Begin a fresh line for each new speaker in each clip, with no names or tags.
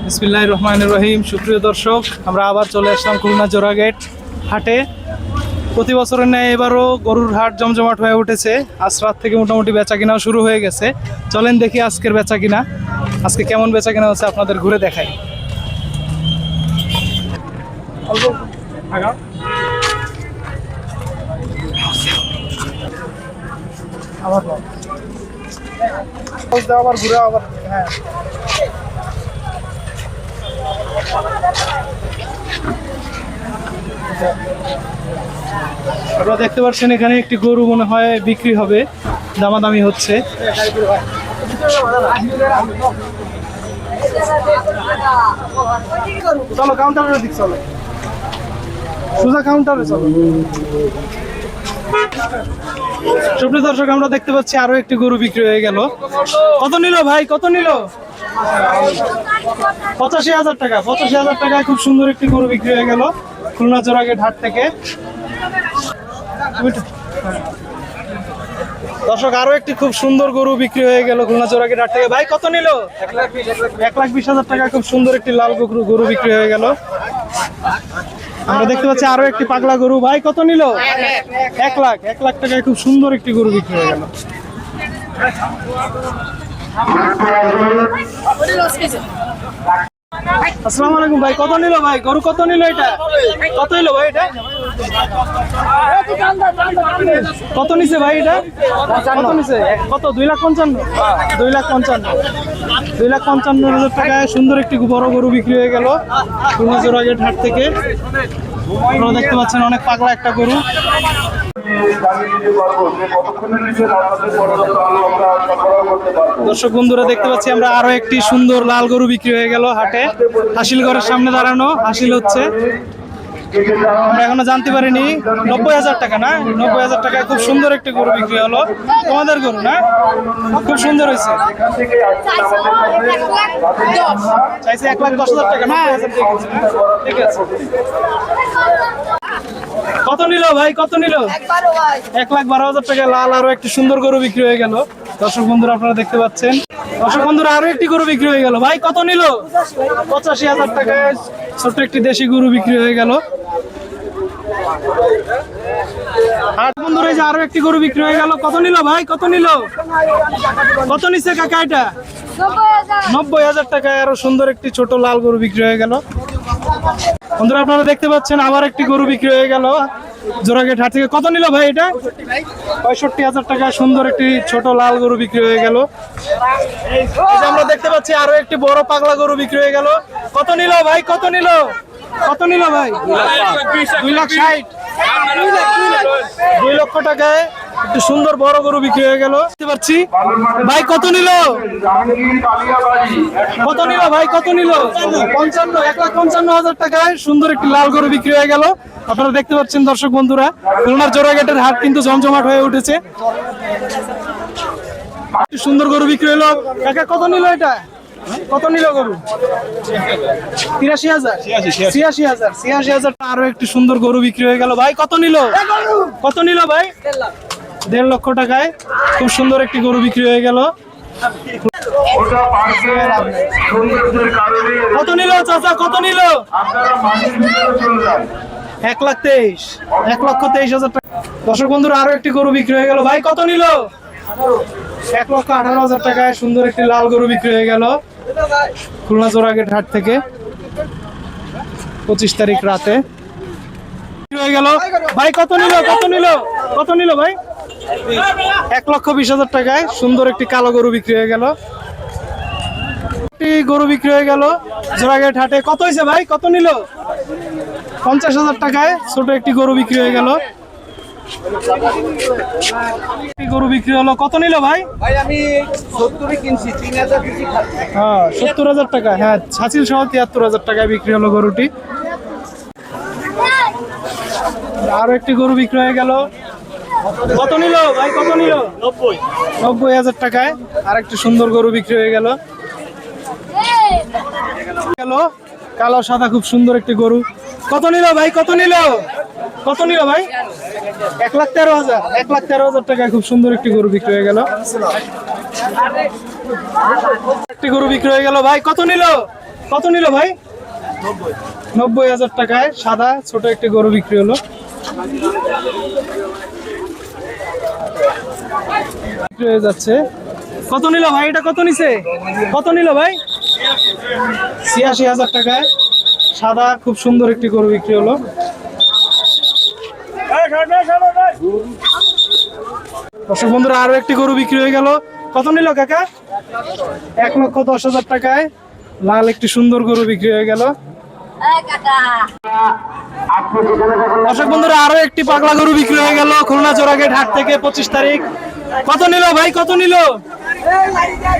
বিসমিল্লাহির রহমানির রহিম। সুপ্রিয় দর্শক, আমরা আবার চলে আসলাম খুলনা জোড়াগেট হাটে। প্রতি বছরের ন্যায় এবারও গরুর হাট জমজমাট হয়ে উঠেছে। আজ রাত থেকে মোটামুটি বেচা কিনাও শুরু হয়ে গেছে। চলেন দেখি আজকের বেচা কিনা, আজকে কেমন বেচা কিনা হচ্ছে আপনাদের ঘুরে দেখাই। আবার ঘুরে আবার হ্যাঁ আপনারা দেখতে পাচ্ছেন এখানে একটি গরু মনে হয় বিক্রি হবে, দামাদামি হচ্ছে। চলো কাউন্টারের দিক চলো, সোজা কাউন্টারে চলো। সুপ্রিয় দর্শক, আমরা দেখতে পাচ্ছি আরো একটি গরু বিক্রি হয়ে গেল। কত নিল ভাই, কত নিল? 85,000 টাকা। 85,000 টাকায় খুব সুন্দর একটি গরু বিক্রি হয়ে গেল খুলনা জোড়াগেট হাট থেকে। দর্শক, আরো একটি খুব সুন্দর গরু বিক্রি হয়ে গেল খুলনা জোড়াগেট হাট থেকে। ভাই কত নিল? 1,20,000 টাকায় খুব সুন্দর একটি লাল গরু বিক্রি হয়ে গেল। আমরা দেখতে পাচ্ছি আরো একটি পাগলা গরু। ভাই কত নিল? 1 লাখ টাকায় খুব সুন্দর একটি গরু বিক্রি হয়ে গেল। আসসালামু আলাইকুম ভাই, কত নিল ভাই গরু? কত নিল এটা? কত নিল ভাই এটা? কত নিছে ভাই এটা? কত নিছে? কত? 2,55,000। 2,55,000 টাকায় সুন্দর একটি বড় গরু বিক্রি হয়ে গেল খুলনা জোড়াগেট হাট থেকে। আপনারা দেখতে পাচ্ছেন অনেক পাগলা একটা গরু। দর্শক বন্ধুরা, দেখতে পাচ্ছি আমরা আরো একটি সুন্দর লাল গরু বিক্রি হয়ে গেল হাটে। হাসিল ঘরের সামনে দাঁড়ানো, হাসিল হচ্ছে। আমরা এখনো জানতে পারিনি। 90,000 টাকা না? 90,000 টাকায় খুব সুন্দর একটি গরু বিক্রি হলো। তোমাদের গরু না? খুব সুন্দর হয়েছে। চাইছে 1,10,000 টাকা না? ঠিক আছে। কত নিল ভাই, কত নিল? 1,12,000 টাকা লাল আরো একটি সুন্দর গরু বিক্রি হয়ে গেল। দর্শক বন্ধুরা, আপনারা দেখতে পাচ্ছেন। দর্শক বন্ধুরা, আরো একটি গরু বিক্রি হয়ে গেল। ভাই কত নিল? 85,000 টাকায় ছোট্ট একটি দেশি গরু বিক্রি হয়ে গেল। হাট বন্ধুরা, এই যে আরো একটি গরু বিক্রি হয়ে গেল। কত নিল ভাই, কত নিল? কত নিচ্ছে কাকা এটা? 90,000 টাকায় আরো সুন্দর একটি ছোট লাল গরু বিক্রি হয়ে গেল। বন্ধুরা, আপনারা দেখতে পাচ্ছেন আবার একটি গরু বিক্রি হয়ে গেল জোড়াগেট হাট থেকে। কত নিল ভাই এটা? 65,000 টাকায় সুন্দর একটি ছোট লাল গরু বিক্রি হয়ে গেল। এই যে আমরা দেখতে পাচ্ছি আরো একটি বড় পাগলা গরু বিক্রি হয়ে গেল। কত নিল ভাই, কত নিল? কত নিল ভাই? 2,60,000। 2 লক্ষ টাকায় একটু সুন্দর বড় গরু বিক্রি হয়ে গেল। দেখতে পাচ্ছি ভাই কত নিল? কত নিল ভাই, কত নিল? 1,55,000 টাকায় সুন্দর একটি লাল গরু বিক্রি হয়ে গেল। আপনারা দেখতে পাচ্ছেন দর্শক বন্ধুরা, খুলনার জোড়াগেটের হাট কিন্তু জমজমাট হয়ে উঠেছে। সুন্দর গরু বিক্রি হলো। কাকা কত নিল এটা? কত নিল গরু? 83,000। 86,000। আরো একটি সুন্দর গরু বিক্রি হয়ে গেল। ভাই কত নিল? কত নিল ভাই? 1.5 লক্ষ টাকায় খুব সুন্দর একটি গরু বিক্রি হয়ে গেল। কত নিল চাচা, কত নিল? 1,23,000। 1,23,000 টাকা। দর্শক বন্ধুরা, আরো একটি গরু বিক্রি হয়ে গেল। ভাই কত নিল? 1,18,000 টাকায় সুন্দর একটি লাল গরু বিক্রি হয়ে গেল খুলনা জোড়াগেট হাট থেকে 25 তারিখ রাতে হয়ে গেল। ভাই কত নিল? কত নিল? কত নিল ভাই? 1,20,000 টাকায় সুন্দর একটি কালো গরু বিক্রি হয়ে গেল। গরু বিক্রি হয়ে গেল জোড়াগেট হাটে। কত হয়েছে ভাই, কত নিল? 50,000 টাকায় ছোট একটি গরু বিক্রি হয়ে গেল। গরু বিক্রি হলো। কত নিল ভাই?
ভাই আমি 70 কিনছি, 3,000 কেজি খাচ্ছি।
হ্যাঁ, 70,000 টাকা। হ্যাঁ, ছাচিল সহ 73,000 টাকায় বিক্রি হলো গরুটি। আরো একটি গরু বিক্রি হয়ে গেল। কত নিল ভাই, কত নিল? 90,000 টাকায় আর একটি সুন্দর গরু বিক্রি হয়ে গেল। কালো সাদা খুব সুন্দর একটি গরু। কত নিল ভাই, কত নিল? কত নিল ভাই? 1,13,000। 1,13,000 টাকায় খুব সুন্দর একটি গরু বিক্রি হয়ে গেল। একটি গরু বিক্রি হয়ে গেল। ভাই কত নিল? কত নিল ভাই? 90,000 টাকায় সাদা ছোট একটি গরু বিক্রি হলো। বিক্রি হয়ে যাচ্ছে। কত নিল ভাই? এটা কত নিছে? কত নিল ভাই? 86,000 টাকায় সাদা খুব সুন্দর একটি গরু বিক্রি হলো। দর্শক বন্ধুরা আরো একটি গরু বিক্রি হয়ে গেল। কত নিল কাকা? 1,10,000 টাকায় লাল একটি সুন্দর গরু বিক্রি হয়ে গেল। দর্শক বন্ধুরা আরো একটি পাগলা গরু বিক্রি হয়ে গেল খুলনা চোরাগেট হাট থেকে 25 তারিখ। কত নিল ভাই? কত নিল?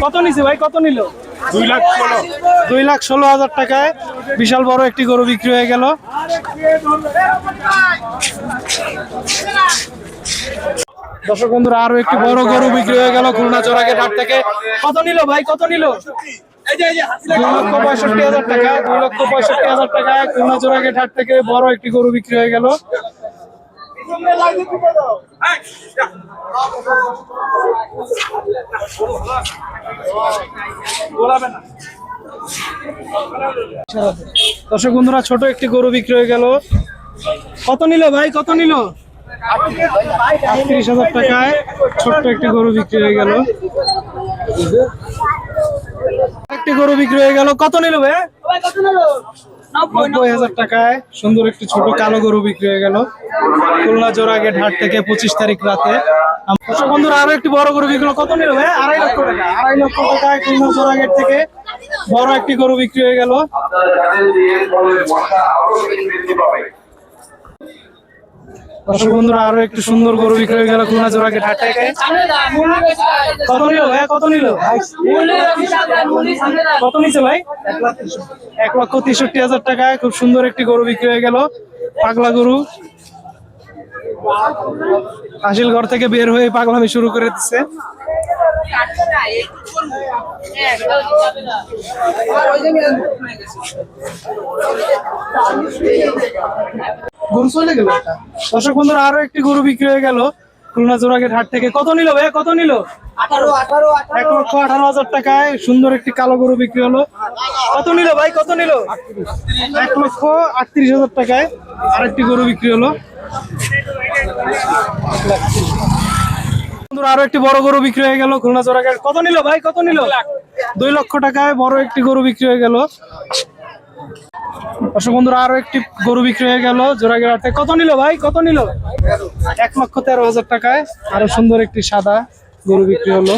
কত নিছে ভাই? কত নিল? 2,16,000 টাকায় বিশাল বড় একটি গরু বিক্রি হয়ে গেল। দর্শক বন্ধুরা আরো একটি বড় গরু বিক্রি হয়ে গেল খুলনা চোরাগেট হাট থেকে। কত নিল ভাই? কত নিল? 2,65,000 টাকা। 2,65,000 টাকায় খুলনা চোরাগেট হাট থেকে বড় একটি গরু বিক্রি হয়ে গেল। দর্শক বন্ধুরা ছোট একটি গরু বিক্রি হয়ে গেল। কত নিল ভাই? কত নিল? 38,000 টাকায় ছোট্ট একটি গরু বিক্রি হয়ে গেল। একটি গরু বিক্রি হয়ে গেল। কত নিল ভাই? 90,000 টাকায় সুন্দর একটি ছোট কালো গরু বিক্রি হয়ে গেল খুলনা জোড়াগেট হাট থেকে 25 তারিখ রাতে। দর্শক বন্ধুরা আরো একটি বড় গরু বিক্রি হলো। কত নিল ভাই? 2.5 লক্ষ টাকা। 2.5 লক্ষ টাকায় খুলনা জোড়াগেট থেকে বড় একটি গরু বিক্রি হয়ে গেল। দর্শক বন্ধুরা আরো একটু সুন্দর গরু বিক্রি হয়ে গেল খুলনা জোড়াগেট হাট থেকে। কত নিল ভাই? কত নিল? কত নিচ্ছে ভাই? 1,63,000 টাকায় খুব সুন্দর একটি গরু বিক্রি হয়ে গেল পাগলা গরু। হাসিল ঘর থেকে বের হয়ে পাগলামি শুরু করে দিচ্ছে। গরু চলে গেল। দর্শক বন্ধুরা আরো একটি গরু বিক্রি হয়ে গেল খুলনা জোড়াগেট হাট থেকে। কত নিল ভাই? কত নিল? 1,18,000 টাকায় সুন্দর একটি কালো গরু বিক্রি হলো। কত নিল ভাই? কত নিল? 1,38,000 টাকায় আরেকটি গরু বিক্রি হলো। আরো একটি বড় গরু বিক্রি হয়ে গেল খুলনা জোড়াগেট। কত নিল ভাই? কত নিল? 2 লক্ষ টাকায় বড় একটি গরু বিক্রি হয়ে গেল। দর্শক বন্ধুরা আরো একটি গরু বিক্রি হয়ে গেল জোড়াগেট হাটে। কত নিল ভাই? কত নিল? 1,13,000 টাকায় আরো সুন্দর একটি সাদা গরু বিক্রি হলো।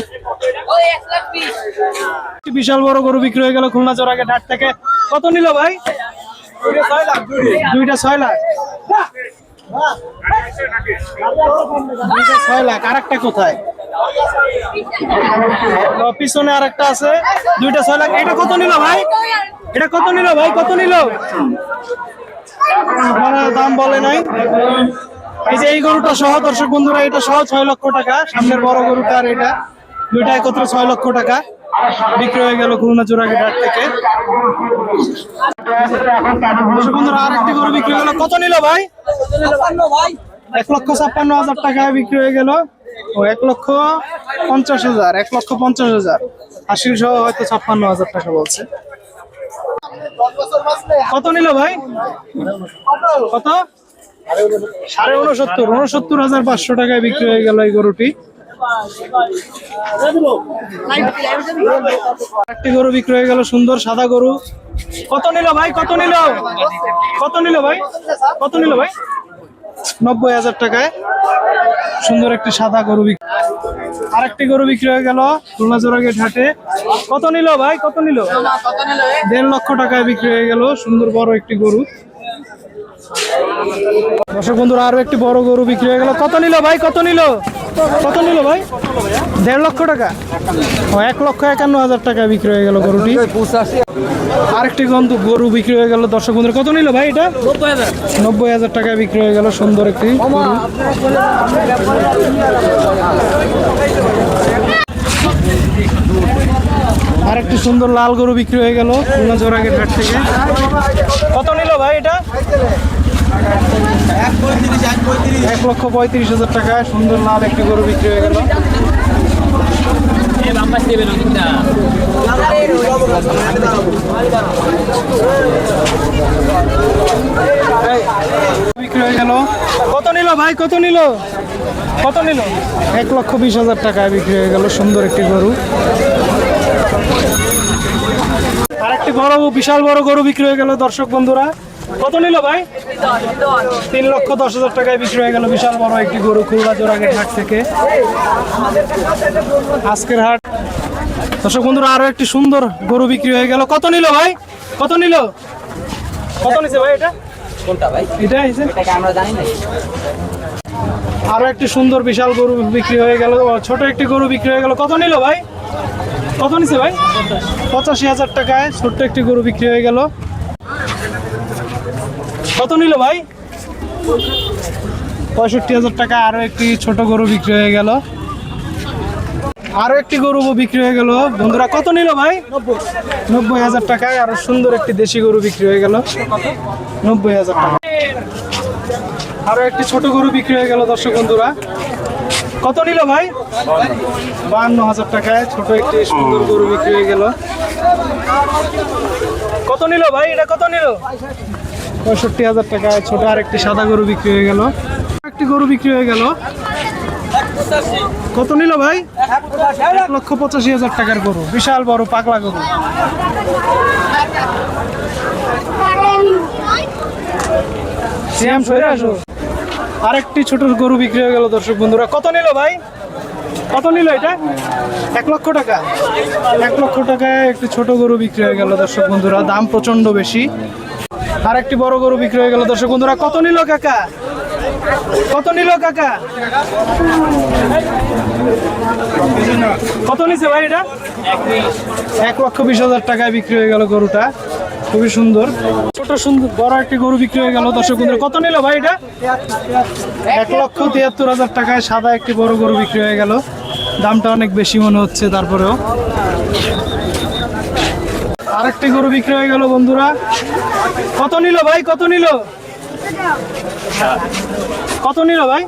বিশাল বড় গরু বিক্রি হয়ে গেল খুলনা জোড়াগেট হাট থেকে। কত নিল ভাই? 2টা 6 লাখ। 2টা 6 লাখ। আরেকটা কোথায়? পিছনে আরেকটা আছে। 2টা 6 লাখ। এটা কত নিল ভাই? এটা কত নিল ভাই? কত নিল? দাম বলে নাই। এই যে এই গরুটা সহ দর্শক বন্ধুরা এটা সহ 6 লক্ষ টাকা। সামনের বড় গরুটা আর এটা 2টা একত্রে 6 লক্ষ টাকা বিক্রি হয়ে গেল খুলনা জোড়াগেট হাট থেকে। দর্শক বন্ধুরা আর একটি গরু বিক্রি হলো। কত নিল ভাই? 1,56,000 টাকায় বিক্রি হয়ে গেল। ও 1,50,000। 1,50,000 হাসিল সহ হয়তো 56,000 টাকা বলছে। কত নিল ভাই? কত? 69,500 টাকায় বিক্রি হয়ে গেল এই গরুটি। একটি গরু বিক্রি হয়ে গেল সুন্দর সাদা গরু। কত নিল ভাই? কত নিল? কত নিল ভাই? কত নিল ভাই? 90,000 টাকায় সুন্দর একটি সাদা গরু বিক্রি। আরেকটি গরু বিক্রি হয়ে গেল খুলনা জোড়াগেট হাটে। কত নিল ভাই? কত নিল? 1.5 লক্ষ টাকায় বিক্রি হয়ে গেল সুন্দর বড় একটি গরু। দর্শক বন্ধুরা আরো একটি বড় গরু বিক্রি হয়ে গেল। কত নিল ভাই? কত নিল? কত নিল ভাই? 1.5 লক্ষ টাকা। 1,51,000 টাকায় বিক্রি হয়ে গেল গরুটি। আরেকটি গরু বিক্রি হয়ে গেল দর্শক বন্ধুরা। কত নিল ভাই? এটা 90,000 টাকায় বিক্রি হয়ে গেল সুন্দর একটি গরু। আরেকটি সুন্দর লাল গরু বিক্রি হয়ে গেল খুলনা জোড়াগেট হাট থেকে। কত নিল ভাই? এটা 1,35,000 টাকায় সুন্দর লাল একটি গরু বিক্রি হয়ে গেল। বিক্রি হয়ে গেল। কত নিল ভাই, কত নিল, কত নিল? 1,20,000 টাকায় বিক্রি হয়ে গেল সুন্দর একটি গরু। আর একটি বড় বিশাল বড় গরু বিক্রি হয়ে গেল দর্শক বন্ধুরা। কত নিল ভাই? 3,10,000 টাকায় বিক্রি হয়ে গেল বিশাল বড় একটি গরু খুলনা জোড়াঘাট হাট থেকে। আজকের হাট দর্শক বন্ধুরা আরো একটি সুন্দর গরু বিক্রি হয়ে গেল। কত নিল ভাই, কত নিল, কত নিছে ভাই? এটা
কোনটা ভাই?
এটা হিসেবে
এটাকে আমরা জানি না।
আরো একটি সুন্দর বিশাল গরু বিক্রি হয়ে গেল, ছোট একটি গরু বিক্রি হয়ে গেল। কত নিল ভাই, কত নিছে ভাই? 85,000 টাকায় ছোট্ট একটি গরু বিক্রি হয়ে গেল। কত নিল ভাই? 65,000 টাকায় আরো একটি ছোট গরু বিক্রি হয়ে গেল। আরো একটি গরু বিক্রি হয়ে গেল বন্ধুরা। কত নিল ভাই? 90,000 টাকায় আরো সুন্দর একটি দেশি গরু বিক্রি হয়ে গেল 90,000 টাকা। আরো একটি ছোট গরু বিক্রি হয়ে গেল দর্শক বন্ধুরা। কত নিল ভাই? 52,000 টাকায় ছোট একটি সুন্দর গরু বিক্রি হয়ে গেল। কত নিল ভাই? এটা কত নিল? 65,000 টাকায় ছোট আর একটি সাদা গরু বিক্রি হয়ে গেল। একটি গরু বিক্রি হয়ে গেল। কত নিল ভাই? 1,85,000 টাকার গরু, বিশাল বড় পাগলা গরু। আরেকটি ছোট গরু বিক্রি হয়ে গেল দর্শক বন্ধুরা। কত নিল ভাই? কত নিল এটা? 1 লক্ষ টাকা। 1 লক্ষ টাকায় একটি ছোট গরু বিক্রি হয়ে গেল দর্শক বন্ধুরা। দাম প্রচন্ড বেশি। আর একটি বড় গরু বিক্রি হয়ে গেল দর্শক বন্ধুরা। কত নিল কাকা, কত নিল কাকা? কত নিছে ভাই এটা? 1,20,000 টাকায় বিক্রি হয়ে গেল গরুটা, খুবই সুন্দর। ছোট সুন্দর বড় একটি গরু বিক্রি হয়ে গেল দর্শক বন্ধুরা। কত নিল ভাই এটা? 1,73,000 টাকায় সাদা একটি বড় গরু বিক্রি হয়ে গেল। দামটা অনেক বেশি মনে হচ্ছে, তারপরেও আরেকটি গরু বিক্রি হয়ে গেল বন্ধুরা। কত নিল ভাই, কত নিল, কত নিল ভাই?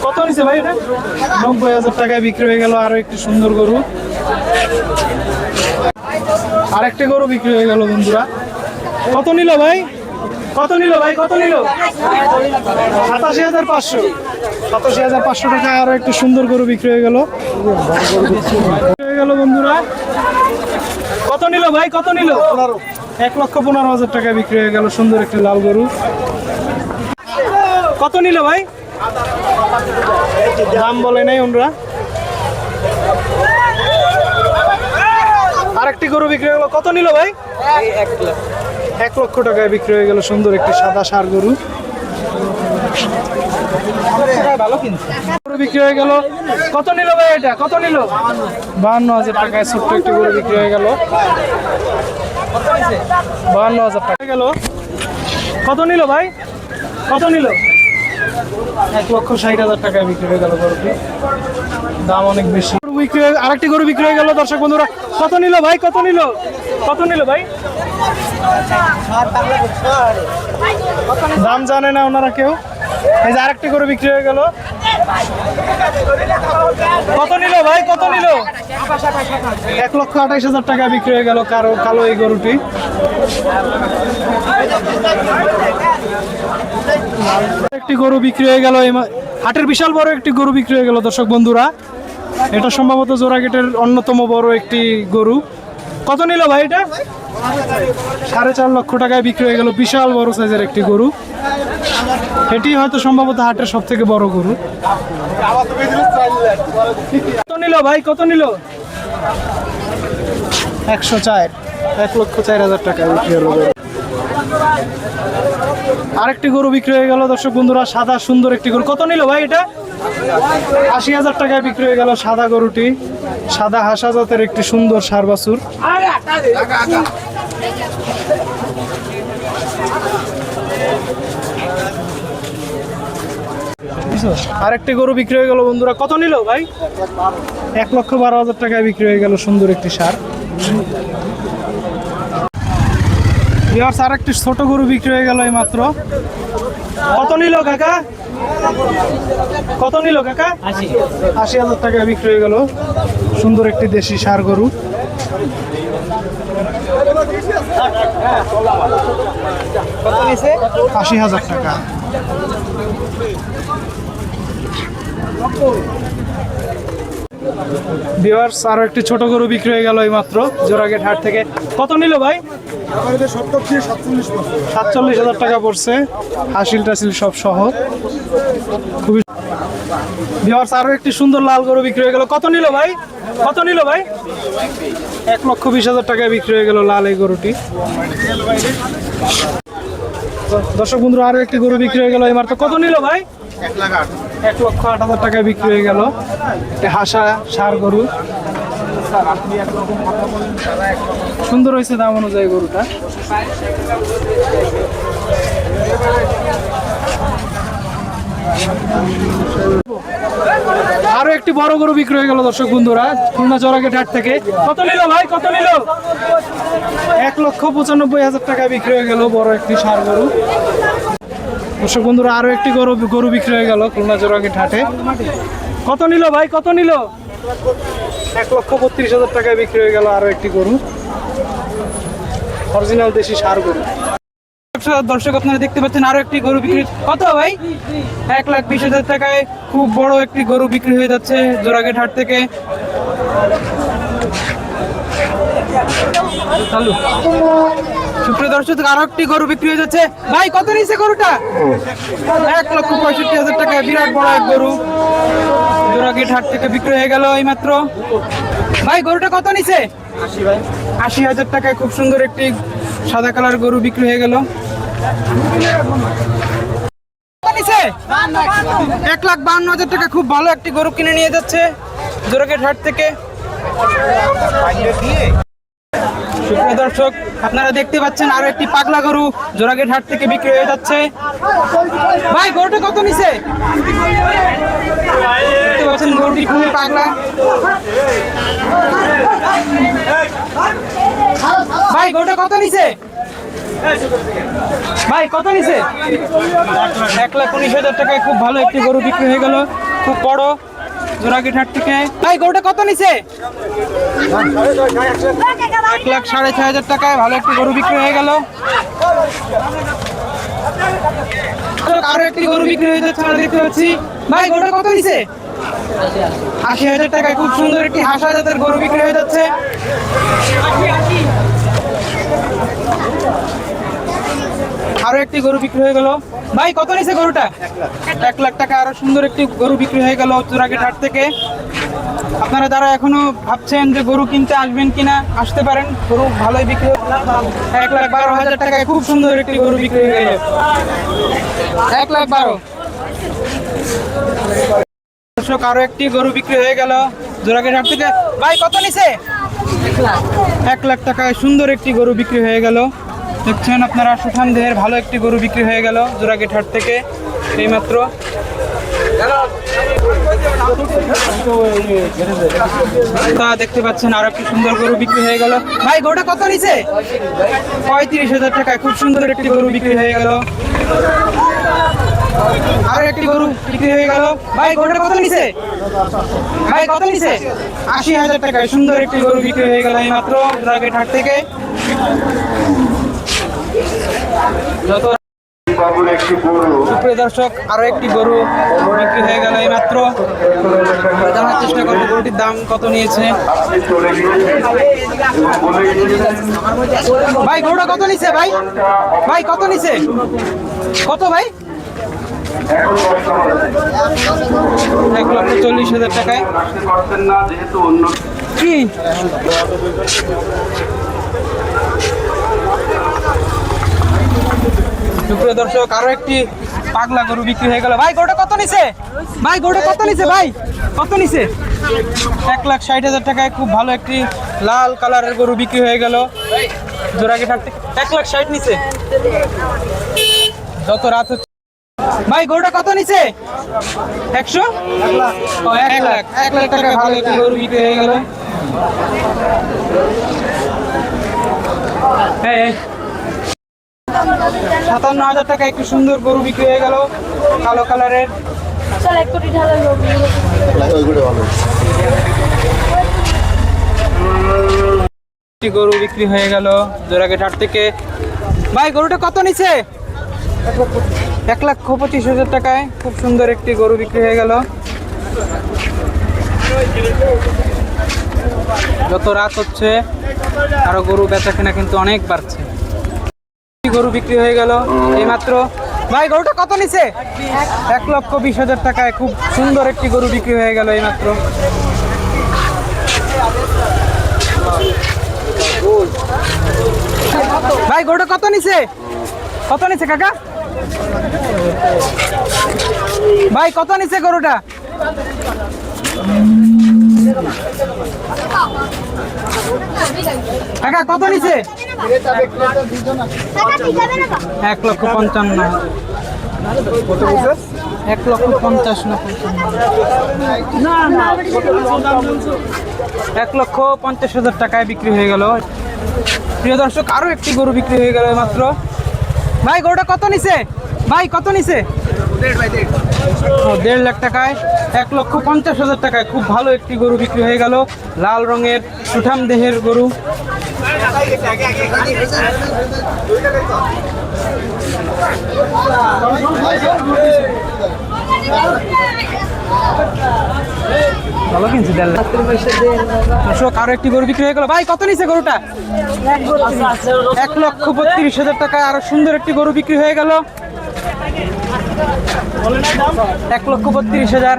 কত নিছে ভাই এটা? 90,000 টাকায় বিক্রি হয়ে গেল আরো একটি সুন্দর গরু। আরেকটি গরু বিক্রি হয়ে গেল বন্ধুরা। কত নিল ভাই, কত নিল ভাই, কত নিল? 87,500। 87,500 টাকায় আরো একটি সুন্দর গরু বিক্রি হয়ে গেল বন্ধুরা। কত নিল ভাই, কত নিল? 1,15,000 টাকায় বিক্রি হয়ে গেল সুন্দর একটি লাল গরু। কত নিল ভাই? দাম বলে নাই ওনরা। আরেকটি গরু বিক্রি হয়ে গেল। কত নিল ভাই? 1 লক্ষ টাকায় বিক্রি হয়ে গেল সুন্দর একটি সাদা ষাঁড় গরু। ভালো কিনছে গরু বিক্রি হয়ে গেল। কত নিল ভাই এটা? কত নিল? 52,000 টাকায় ছোট্ট একটি গরু বিক্রি হয়ে গেল। 52,000 টাকা গেল। কত নিল ভাই, কত নিল? 1,60,000 টাকায় বিক্রি হয়ে গেল গরুটি, দাম অনেক বেশি। আরেকটি গরু বিক্রি হয়ে গেল দর্শক বন্ধুরা। কত নিল ভাই, কত নিল, কত নিল ভাই? দাম জানে না ওনারা কেউ। এই যে আরেকটি গরু বিক্রি হয়ে গেল। কত নিল ভাই, কত নিল? 1,28,000 টাকা বিক্রি হয়ে গেল কালো এই গরুটি। একটি গরু বিক্রি হয়ে গেল হাটের, বিশাল বড় একটি গরু বিক্রি হয়ে গেল দর্শক বন্ধুরা। এটা সম্ভবত জোড়াগেটের অন্যতম বড় একটি গরু। কত নিল ভাই এটা? 4.5 লক্ষ টাকায় বিক্রি হয়ে গেল বিশাল বড় সাইজের একটি গরু। এটি হয়তো সম্ভবত হাটের সব থেকে বড় গরু। কত নিল ভাই, কত নিল? 104। 1,04,000 টাকায় বিক্রি হলো। আরেকটি গরু বিক্রি হয়ে গেল দর্শক বন্ধুরা, সাদা সুন্দর একটি গরু। কত নিল ভাই এটা? 80,000 টাকায় বিক্রি হয়ে গেল সাদা গরুটি। সাদা হাসা জাতের একটি সুন্দর ষাঁড় বাছুর। আরেকটি গরু বিক্রি হয়ে গেল বন্ধুরা। কত নিল ভাই? 1,12,000 টাকায় বিক্রি হয়ে গেল সুন্দর একটি ষাঁড়। আরেকটি ছোট গরু বিক্রি হয়ে গেল এই মাত্র। কত নিল কাকা? কত নিল কাকা? ৮০,০০০ টাকা বিক্রি হয়ে গেল। সুন্দর একটি দেশি ষাঁড় গরু।
কত নিছে?
৮০,০০০ টাকা। ভিউয়ার্স, আরো একটি ছোট গরু বিক্রি হয়ে গেল এই মাত্র জোড়াগেট হাট থেকে। কত নিল ভাই? ৪৭,০০০ টাকা পড়ছে, হাসিল টাসিল সব সহ। খুবই ভিউয়ার্স, আরো একটি সুন্দর লাল গরু বিক্রি হয়ে গেল। কত নিল ভাই? কত নিল ভাই? ১,২০,০০০ টাকায় বিক্রি হয়ে গেল লাল এই গরুটি। দর্শক বন্ধুরা, আরো একটি গরু বিক্রি হয়ে গেল এই মাত্র। কত নিল ভাই? ১,০৮,০০০ টাকায় বিক্রি হয়ে গেল। হাসা ষাঁড় গরু, সুন্দর হয়েছে দাম অনুযায়ী গরুটা। আরো একটি বড় গরু বিক্রি হয়ে গেল দর্শক বন্ধুরা খুলনা জোড়াগেট হাট থেকে। কত নিল ভাই? কত নিল? ১,৯৫,০০০ টাকায় বিক্রি হয়ে গেল বড় একটি ষাঁড় গরু। দর্শক বন্ধুরা, আরো একটি গরু বিক্রি হয়ে গেল খুলনা জোড়াগেট হাটে। কত নিল ভাই? কত নিল? ১,৩২,০০০ টাকায় বিক্রি হয়ে গেল আরো একটি গরু, অরিজিনাল দেশি ষাঁড় গরু। দর্শক আপনারা দেখতে পাচ্ছেন আরো একটি গরু বিক্রি। কত ভাই? ১,২০,০০০ টাকায় খুব বড় একটি গরু বিক্রি হয়ে যাচ্ছে জোড়াগেট হাট থেকে। সুপ্রিয় দর্শক, আরো একটি গরু বিক্রি হয়ে যাচ্ছে। ভাই কত নিচ্ছে গরুটা? ১,৬৫,০০০ টাকায় বিরাট বড় এক গরু জোড়াগেট হাট থেকে বিক্রি হয়ে গেল এই মাত্র। ভাই গরুটা কত নিচ্ছে? ৮০,০০০ টাকায় খুব সুন্দর একটি সাদা কালার গরু বিক্রি হয়ে গেল। ১,৫২,০০০ টাকা খুব ভালো একটি গরু কিনে নিয়ে যাচ্ছে জোড়াগেট হাট থেকে। সুপ্রিয় দর্শক, আপনারা দেখতে পাচ্ছেন আরো একটি পাগলা গরু জোড়াগেট হাট থেকে বিক্রি হয়ে যাচ্ছে। ভাই গরুটা কত নিছে? দেখতে পাচ্ছেন গরুটি খুবই পাগলা। ভাই গরুটা কত নিছে? ভাই কত নিছে? ১,১৯,০০০ টাকায় খুব ভালো একটি গরু বিক্রি হয়ে গেল, খুব বড় জোড়াগেট হাট থেকে। ভাই গরুটা কত নিছে? ১,৬৫,০০০ টাকায় ভালো একটি গরু বিক্রি হয়ে গেল। আরো একটি গরু বিক্রি হয়ে যাচ্ছে আমরা দেখতে পাচ্ছি। ভাই গরুটা কত নিছে? ৮০,০০০ টাকায় খুব সুন্দর একটি হাসা জাতের গরু বিক্রি হয়ে যাচ্ছে। আরো একটি গরু বিক্রি হয়ে গেল। ভাই কত নিছে গরুটা? ১,০০,০০০ টাকা আরো সুন্দর একটি গরু বিক্রি হয়ে গেল জোড়াগেট হাট থেকে। আপনারা যারা এখনো ভাবছেন যে গরু কিনতে আসবেন কিনা, আসতে পারেন, গরু ভালোই বিক্রি হয়ে গেল। ১,১২,০০০ টাকায় খুব সুন্দর একটি গরু বিক্রি হয়ে গেল। ১,১২,০০০। দর্শক, আরো একটি গরু বিক্রি হয়ে গেল জোড়াগেট হাট থেকে। ভাই কত নিছে? ১,০০,০০০ টাকায় সুন্দর একটি গরু বিক্রি হয়ে গেল। দেখছেন আপনারা সুঠাম দেহের ভালো একটি গরু বিক্রি হয়ে গেল জোড়াগেট হাট থেকে এইমাত্র। দেখতে পাচ্ছেন আরো একটি সুন্দর গরু বিক্রি হয়ে গেল। ভাই গরুটা কত নিছে? ৩৫,০০০ টাকায় খুব সুন্দর একটি গরু বিক্রি হয়ে গেল। আরো একটি গরু বিক্রি হয়ে গেল। ভাই গরুটা কত নিছে? ভাই কত নিছে? ৮০,০০০ টাকায় সুন্দর একটি গরু বিক্রি হয়ে গেল এইমাত্র জোড়াগেট হাট থেকে। সুপ্রিয় দর্শক, আরো একটি গরু বিক্রি হয়ে গেল এইমাত্র। জানার চেষ্টা করবো গরুটির দাম কত নিয়েছে। ভাই গরুটা কত নিছে? ভাই ভাই কত নিছে? কত ভাই? ১,৪০,০০০ টাকায়। কি সুপ্রিয় দর্শক, আরো একটি পাগলা গরু বিক্রি হয়ে গেল। ভাই গরুটা কত নিছে? ভাই গরুটা কত নিছে? ভাই কত নিছে? ১,৬০,০০০ টাকায় খুব ভালো একটি লাল কালারের গরু বিক্রি হয়ে গেল জোড়াগেট হাট থেকে। ১,৬০,০০০ নিছে। যত রাত হচ্ছে। ভাই গরুটা কত নিছে? ১০০? ১,০০,০০০ টাকায় ভালো একটি গরু বিক্রি হয়ে গেল। 55,000 টাকা একটি সুন্দর গরু বিক্রি হয়ে গেল কালো কালারের। একটি গরু বিক্রি হয়ে গেল জোড়াঘাট হাট থেকে। ভাই গরুটা কত নিছে? 1,25,000 টাকায় খুব সুন্দর একটি গরু বিক্রি হয়ে গেল। যত রাত হচ্ছে আরো গরু বেচা কেনা কিন্তু অনেক বাড়ছে। গরু বিক্রি হয়ে গেল এইমাত্র। ভাই গরুটা কত নিছে? 1,20,000 টাকায় খুব সুন্দর একটি গরু বিক্রি হয়ে গেল এইমাত্র। ভাই গরুটা কত নিছে? কত নিছে কাকা? ভাই কত নিছে গরুটা? কাকা কত নিছে? 1,55,000। 1,50,000 টাকায় বিক্রি হয়ে গেল। প্রিয় দর্শক আরো একটি গরু বিক্রি হয়ে গেল মাত্র। ভাই গরুটা কত নিছে? ভাই কত নিছে? 1.5 লাখ টাকায় 1,50,000 টাকায় খুব ভালো একটি গরু বিক্রি হয়ে গেল। লাল রঙের সুঠাম দেহের গরু। ভালো কিনছি 1.5 লাখ। দর্শক আরো একটি গরু বিক্রি হয়ে গেল। ভাই কত নিছে গরুটা? 1,32,000 টাকায় আরো সুন্দর একটি গরু বিক্রি হয়ে গেল। 1,32,000।